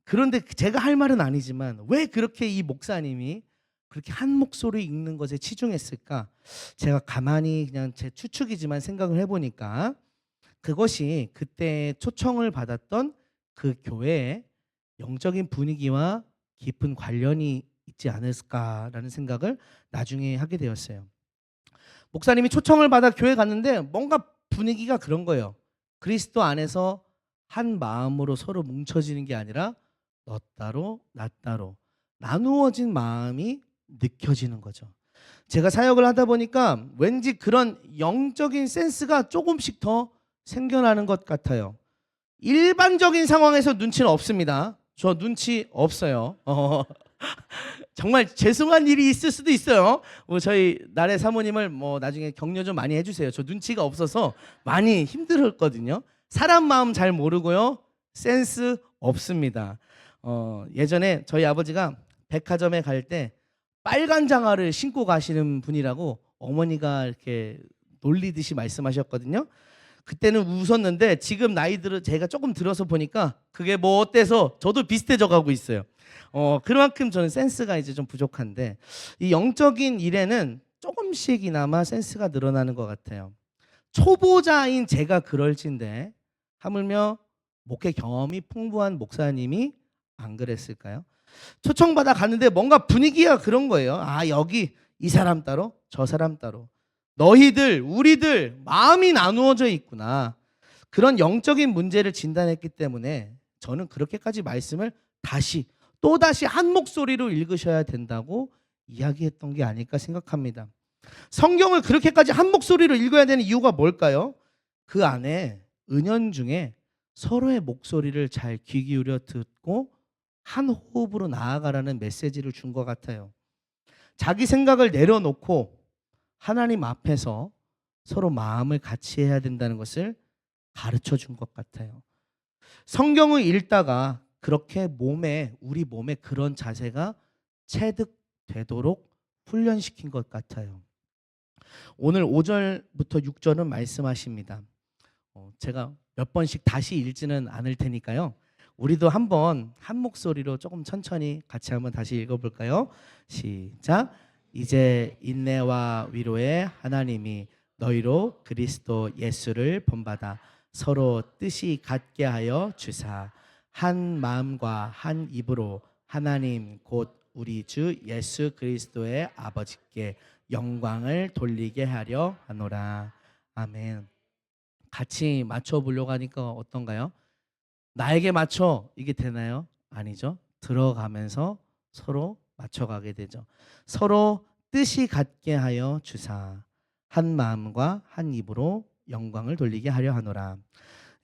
그런데 제가 할 말은 아니지만 왜 그렇게 이 목사님이 그렇게 한 목소리 읽는 것에 치중했을까? 제가 가만히 그냥 제 추측이지만 생각을 해보니까 그것이 그때 초청을 받았던 그 교회의 영적인 분위기와 깊은 관련이 있지 않을까라는 생각을 나중에 하게 되었어요. 목사님이 초청을 받아 교회 갔는데 뭔가 분위기가 그런 거예요. 그리스도 안에서 한 마음으로 서로 뭉쳐지는 게 아니라 너 따로 나 따로 나누어진 마음이 느껴지는 거죠. 제가 사역을 하다 보니까 왠지 그런 영적인 센스가 조금씩 더 생겨나는 것 같아요. 일반적인 상황에서 눈치는 없습니다. 저 눈치 없어요. 정말 죄송한 일이 있을 수도 있어요. 저희 나래 사모님을 나중에 격려 좀 많이 해주세요. 저 눈치가 없어서 많이 힘들었거든요. 사람 마음 잘 모르고요. 센스 없습니다. 예전에 저희 아버지가 백화점에 갈 때 빨간 장화를 신고 가시는 분이라고 어머니가 이렇게 놀리듯이 말씀하셨거든요. 그때는 웃었는데 지금 제가 조금 들어서 보니까 그게 뭐 어때서 저도 비슷해져 가고 있어요. 그만큼 저는 센스가 이제 좀 부족한데, 이 영적인 일에는 조금씩이나마 센스가 늘어나는 것 같아요. 초보자인 제가 그럴진데 하물며 목회 경험이 풍부한 목사님이 안 그랬을까요? 초청받아 갔는데 뭔가 분위기가 그런 거예요. 여기 이 사람 따로 저 사람 따로 너희들 우리들 마음이 나누어져 있구나. 그런 영적인 문제를 진단했기 때문에 저는 그렇게까지 말씀을 또다시 한 목소리로 읽으셔야 된다고 이야기했던 게 아닐까 생각합니다. 성경을 그렇게까지 한 목소리로 읽어야 되는 이유가 뭘까요? 그 안에 은연중에 서로의 목소리를 잘 귀 기울여 듣고 한 호흡으로 나아가라는 메시지를 준 것 같아요. 자기 생각을 내려놓고 하나님 앞에서 서로 마음을 같이 해야 된다는 것을 가르쳐 준 것 같아요. 성경을 읽다가 그렇게 우리 몸에 그런 자세가 체득되도록 훈련시킨 것 같아요. 오늘 5절부터 6절은 말씀하십니다. 제가 몇 번씩 다시 읽지는 않을 테니까요. 우리도 한번 한 목소리로 조금 천천히 같이 한번 다시 읽어볼까요? 시작. 이제 인내와 위로의 하나님이 너희로 그리스도 예수를 본받아 서로 뜻이 같게 하여 주사 한 마음과 한 입으로 하나님 곧 우리 주 예수 그리스도의 아버지께 영광을 돌리게 하려 하노라. 아멘. 같이 맞춰보려고 하니까 어떤가요? 나에게 맞춰 이게 되나요? 아니죠. 들어가면서 서로 맞춰가게 되죠. 서로 뜻이 같게 하여 주사 한 마음과 한 입으로 영광을 돌리게 하려 하노라.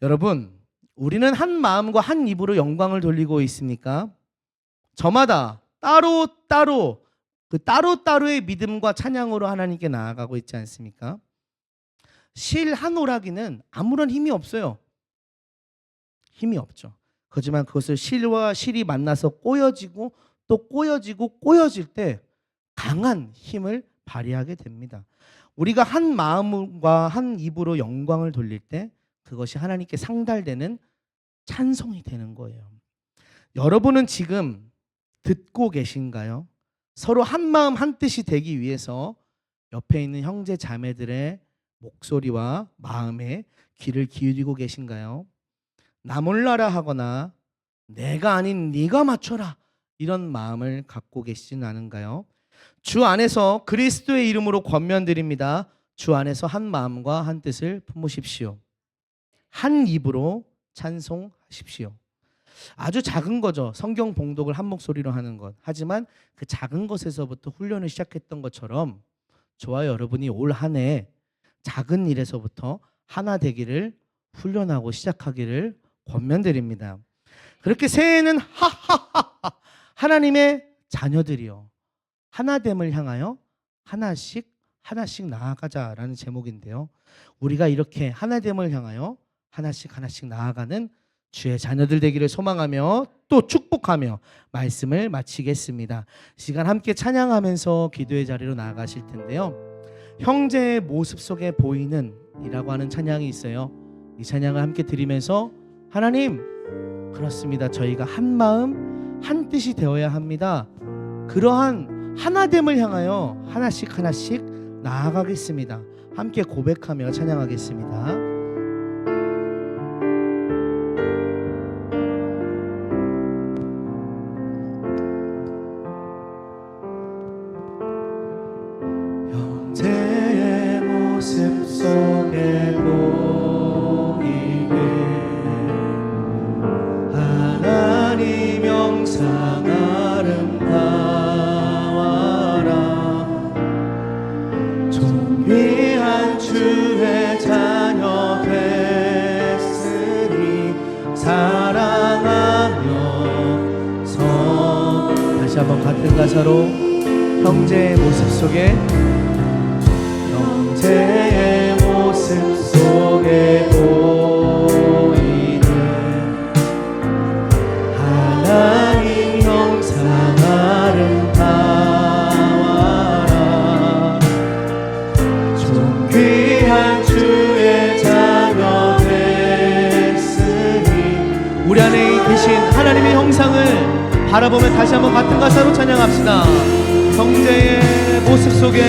여러분, 우리는 한 마음과 한 입으로 영광을 돌리고 있습니까? 저마다 따로따로 그 따로따로의 믿음과 찬양으로 하나님께 나아가고 있지 않습니까? 실 한 오라기는 아무런 힘이 없어요. 힘이 없죠. 하지만 그것을 실과 실이 만나서 꼬여지고 또 꼬여질 때 강한 힘을 발휘하게 됩니다. 우리가 한 마음과 한 입으로 영광을 돌릴 때 그것이 하나님께 상달되는 찬송이 되는 거예요. 여러분은 지금 듣고 계신가요? 서로 한 마음 한 뜻이 되기 위해서 옆에 있는 형제 자매들의 목소리와 마음에 귀를 기울이고 계신가요? 나 몰라라 하거나 내가 아닌 네가 맞춰라 이런 마음을 갖고 계시진 않은가요? 주 안에서 그리스도의 이름으로 권면드립니다. 주 안에서 한 마음과 한 뜻을 품으십시오. 한 입으로 찬송하십시오. 아주 작은 거죠. 성경 봉독을 한 목소리로 하는 것. 하지만 그 작은 것에서부터 훈련을 시작했던 것처럼 저와 여러분이 올 한 해 작은 일에서부터 하나 되기를 훈련하고 시작하기를 권면드립니다. 그렇게 새해에는 하하하하 하나님의 자녀들이요 하나됨을 향하여 하나씩 나아가자라는 제목인데요. 우리가 이렇게 하나됨을 향하여 하나씩 나아가는 주의 자녀들 되기를 소망하며 또 축복하며 말씀을 마치겠습니다. 시간 함께 찬양하면서 기도의 자리로 나아가실 텐데요. 형제의 모습 속에 보이는 이라고 하는 찬양이 있어요. 이 찬양을 함께 드리면서 하나님, 그렇습니다. 저희가 한 마음 한 뜻이 되어야 합니다. 그러한 하나됨을 향하여 하나씩 나아가겠습니다. 함께 고백하며 찬양하겠습니다. 형제의 모습 속에 보이게 하나님 영상 아름다워라 존귀한 주의 자녀 됐으니 사랑하며 다시 한번 같은 가사로 형제의 모습 속에 형제의 모습 속에 보이는 하나님 형상 아름다워라 존귀한 주의 자녀 됐으니 우리 안에 계신 하나님의 형상을 바라보며 다시 한번 같은 가사로 찬양합시다. 형제의 모습 속에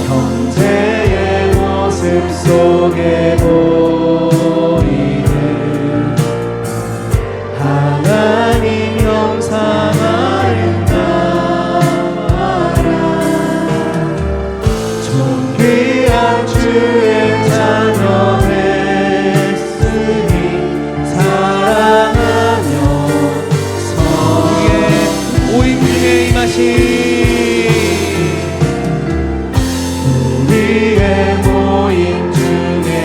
형제의 모습 속에 보이는 하나님 형상 아름다워라 존귀한 주의 자녀 됐으니 사랑하며 서로의 모임 중에 임하신 우리의 모임 중에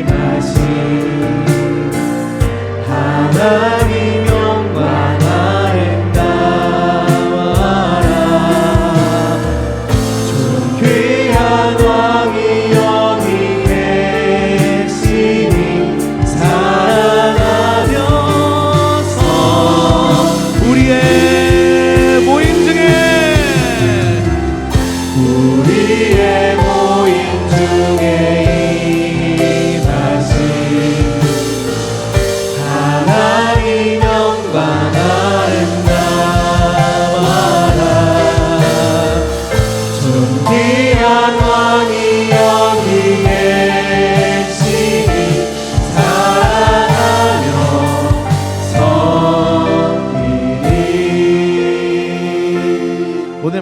임하신 하나님 영광 아름다워라 존귀한 왕이 여기 계시니 사랑하면서 우리의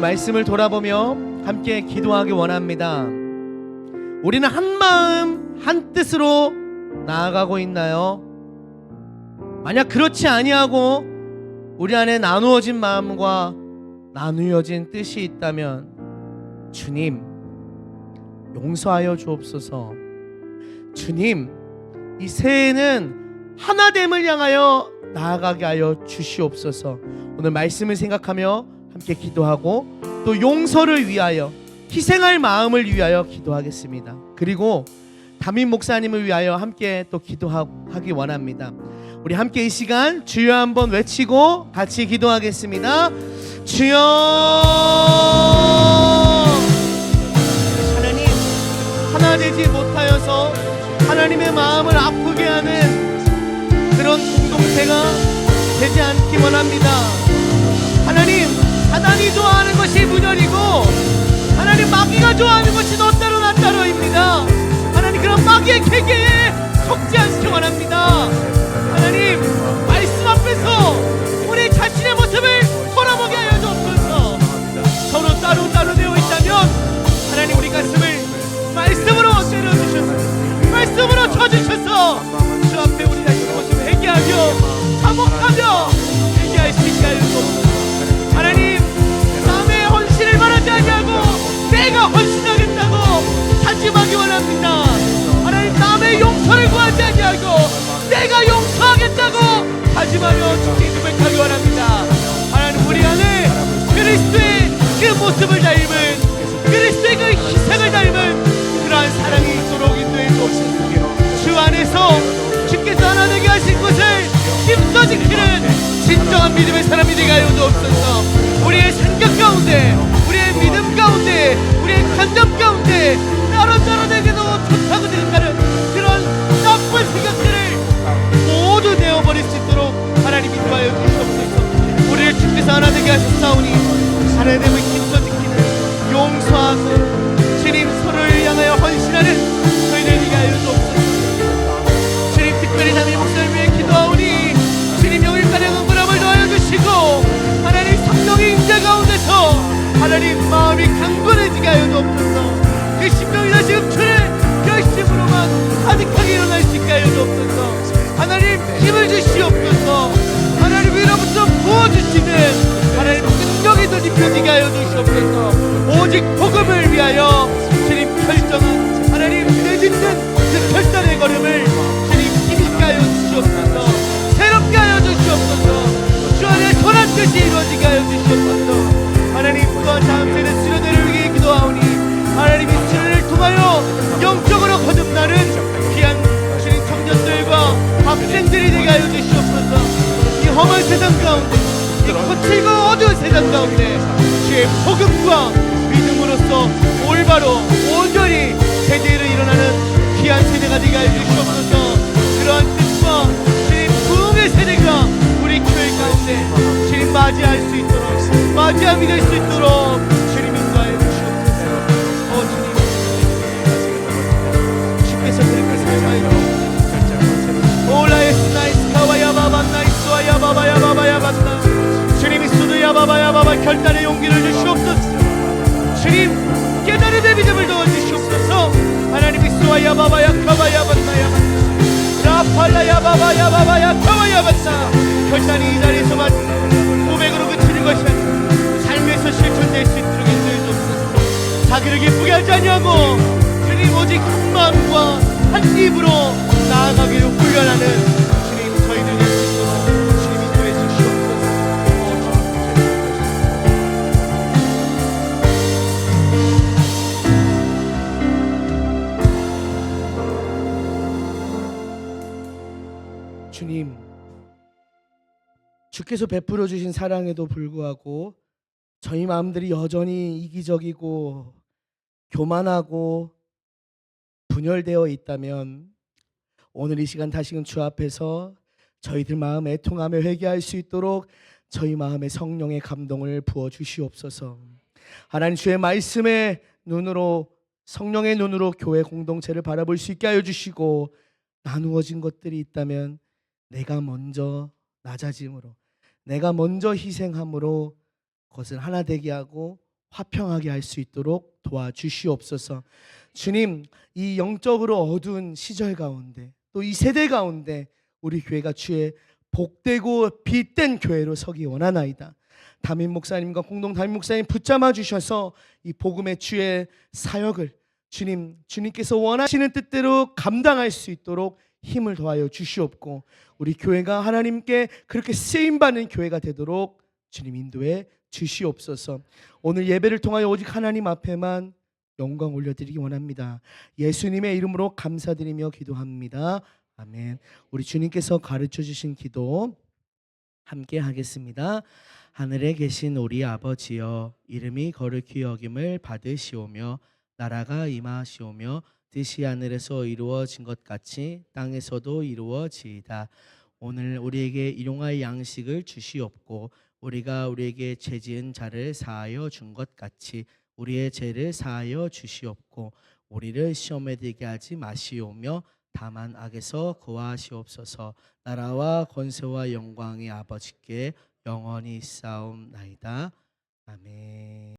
말씀을 돌아보며 함께 기도하기 원합니다. 우리는 한 마음 한 뜻으로 나아가고 있나요? 만약 그렇지 아니하고 우리 안에 나누어진 마음과 나누어진 뜻이 있다면 주님 용서하여 주옵소서. 주님 이 새해에는 하나됨을 향하여 나아가게 하여 주시옵소서. 오늘 말씀을 생각하며 함께 기도하고 또 용서를 위하여 희생할 마음을 위하여 기도하겠습니다. 그리고 담임 목사님을 위하여 함께 또 기도하기 원합니다. 우리 함께 이 시간 주여 한번 외치고 같이 기도하겠습니다. 주여. 하나님 하나 되지 못하여서 하나님의 마음을 아프게 하는 그런 공동체가 되지 않기 원합니다. 하나님 사단이 좋아하는 것이 분열이고 하나님 마귀가 좋아하는 것이 너 따로 나 따로입니다. 하나님 그런 마귀의 계계에 속지 않기 원합니다. 하나님 말씀 앞에서 우리 자신의 모습을 돌아보게 하여 주옵소서. 서로 따로 되어 있다면 하나님 우리 가슴을 말씀으로 때려주셔서 말씀으로 쳐주셔서 주 앞에 우리 자신의 모습을 회개하며 자복하며 회개할 수 있게 하여 주옵소서. 하나님 남의 헌신을 바라지 아니하고 내가 헌신하겠다고 다짐하기 원합니다. 하나님 남의 용서를 구하지 아니하고 내가 용서하겠다고 다짐하며 주께 고백하기 원합니다. 하나님 우리 안에 그리스도의 그 모습을 닮은 그리스도의 그 희생을 닮은 그러한 사랑이 있도록 인도해 주옵소서. 주 안에서 주께서 하나 되게 하신 것을 힘써 지키는 진정한 믿음의 사람이 되게 하여 주옵소서. 우리의 생각 가운데 우리의 믿음 가운데 우리의 간접 가운데 따로따로에게도 좋다고 생각하는 그런 나쁜 생각들을 모두 내어버릴 수 있도록 하나님 인도하여 주시옵소서. 우리를 주께서 하나 되게 하셨사오니 하나님을 힘써 지키는 용서하고 주님 서로를 향하여 헌신하는 저희들 되게 하여 주옵소서. 주님 특별히 담임 목사를 위해 기도하오니 주님 영일간의 응답을 더하여 주시고 하나님 성령의 임재 가운데서 하나님 마음이 강건해지게 하여 주옵소서. 그 심령이 다시 흡출을 결심으로만 가득하게 일어날 수 있게 하여 주옵소서. 하나님 힘을 주시옵소서. 하나님 위로부터 부어주시는 하나님 능력이 더 입혀지게 하여 주시옵소서. 오직 복음을 위하여 주님 결정한 하나님 내딛는 그 결단의 걸음을 주님 힘있게 하여 주시옵소서. 새롭게 하여 주시옵소서. 주 안에 선한 뜻이 이루어지게 하여 주시옵소서. 하나님 또한 다음 세대 수련회를 위해 기도하오니 하나님 이 수련회를 통하여 영적으로 거듭나는 귀한 주님 청년들과 학생들이 되게 하여 주시옵소서. 이 험한 세상 가운데 이 거칠고 어두운 세상 가운데 주의 복음과 믿음으로써 올바로 온전히 세대로 일어나는 귀한 세대가 되게 하여 주시옵소서. 그러한 뜻과 주님 부흥의 세대가 우리 교회 가운데 주님 맞이할 수 있도록 맞이함이 될 수 있도록 주님 인도하여 주시옵소서. 주님 주께서 그렇게 사용하여 주옵소서. 올라에스 나이스 카와야 바바 나이스와 야바바야 바바야 바다 주님이 수도야 바바야 바바 결단의 용기를 주시옵소서. 주님 깨달음의 믿음을 넣어주시옵소서. 하나님이 수와 야바바야 카와야 바다야 라팔라야 바바야 바바야 카와야 바다 결단이 이 자리에서만 고백으로 그치는 것이 아니라 삶에서 실천될 수 있도록 인도해 주옵소서. 자기를 기쁘게 하지 아니하고 주님 오직 한 마음과 한 입으로 나아가기를 훈련하는 주님 저희들 될 수 있도록 주님 인도해 주시옵소서. 주님 주께서 베풀어 주신 사랑에도 불구하고 저희 마음들이 여전히 이기적이고 교만하고 분열되어 있다면 오늘 이 시간 다시금 주 앞에서 저희들 마음 애통하며 회개할 수 있도록 저희 마음에 성령의 감동을 부어 주시옵소서. 하나님 주의 말씀의 눈으로 성령의 눈으로 교회 공동체를 바라볼 수 있게 하여 주시고 나누어진 것들이 있다면 내가 먼저 낮아짐으로 내가 먼저 희생함으로 그것을 하나 되게 하고 화평하게 할 수 있도록 도와주시옵소서. 주님, 이 영적으로 어두운 시절 가운데 또 이 세대 가운데 우리 교회가 주의 복되고 빛된 교회로 서기 원하나이다. 담임 목사님과 공동 담임 목사님 붙잡아 주셔서 이 복음의 주의 사역을 주님께서 원하시는 뜻대로 감당할 수 있도록 힘을 더하여 주시옵고, 우리 교회가 하나님께 그렇게 쓰임 받는 교회가 되도록 주님 인도해 주시옵소서. 오늘 예배를 통하여 오직 하나님 앞에만 영광 올려드리기 원합니다. 예수님의 이름으로 감사드리며 기도합니다. 아멘. 우리 주님께서 가르쳐 주신 기도 함께 하겠습니다. 하늘에 계신 우리 아버지여, 이름이 거룩히 여김을 받으시오며 나라가 임하시오며 뜻이 하늘에서 이루어진 것 같이 땅에서도 이루어지이다. 오늘 우리에게 일용할 양식을 주시옵고 우리가 우리에게 죄 지은 자를 사하여 준 것 같이 우리의 죄를 사하여 주시옵고 우리를 시험에 들게 하지 마시오며 다만 악에서 구하시옵소서. 나라와 권세와 영광의 아버지께 영원히 있사옵나이다. 아멘.